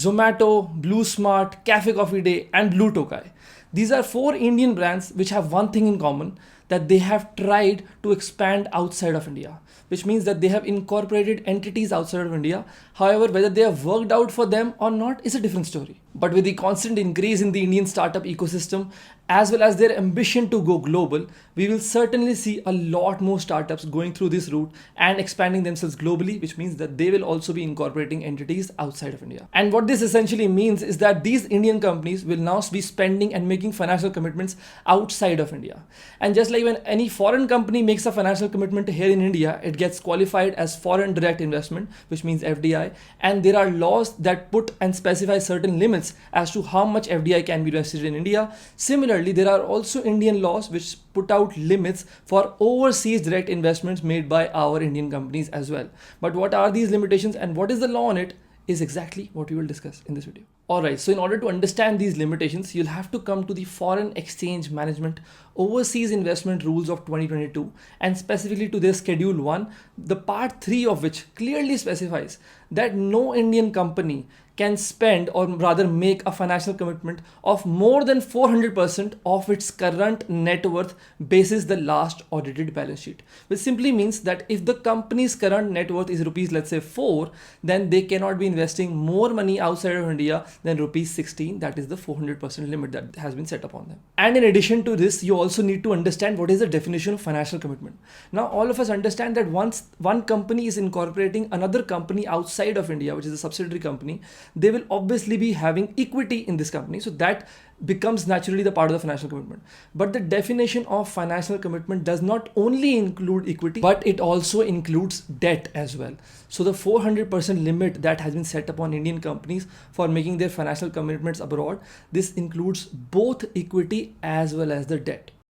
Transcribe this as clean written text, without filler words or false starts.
Zomato, BlueSmart, Cafe Coffee Day, and Blue Tokai. These are four Indian brands which have one thing in common, that they have tried to expand outside of India, which means that they have incorporated entities outside of India. However, whether they have worked out for them or not is a different story. But with the constant increase in the Indian startup ecosystem, as well as their ambition to go global, we will certainly see a lot more startups going through this route and expanding themselves globally, which means that they will also be incorporating entities outside of India. And what this essentially means is that these Indian companies will now be spending and making financial commitments outside of India. And just like when any foreign company makes a financial commitment here in India, it gets qualified as foreign direct investment, which means FDI. And there are laws that put and specify certain limits as to how much FDI can be invested in India. Similarly, there are also Indian laws which put out limits for overseas direct investments made by our Indian companies as well. But what are these limitations and what is the law on it is exactly what we will discuss in this video. Alright, so in order to understand these limitations, you'll have to come to the Foreign Exchange Management Overseas Investment Rules of 2022 and specifically to their Schedule 1, the part 3 of which clearly specifies that no Indian company can spend or rather make a financial commitment of more than 400% of its current net worth basis the last audited balance sheet, which simply means that if the company's current net worth is rupees, let's say 4, then they cannot be investing more money outside of India than rupees 16. That is the 400% limit that has been set upon them. And in addition to this, you also need to understand what is the definition of financial commitment. Now, all of us understand that once one company is incorporating another company outside of India, which is a subsidiary company, they will obviously be having equity in this company. So that becomes naturally the part of the financial commitment. But the definition of financial commitment does not only include equity, but it also includes debt as well. So the 400% limit that has been set upon Indian companies for making their financial commitments abroad, this includes both equity as well as the debt.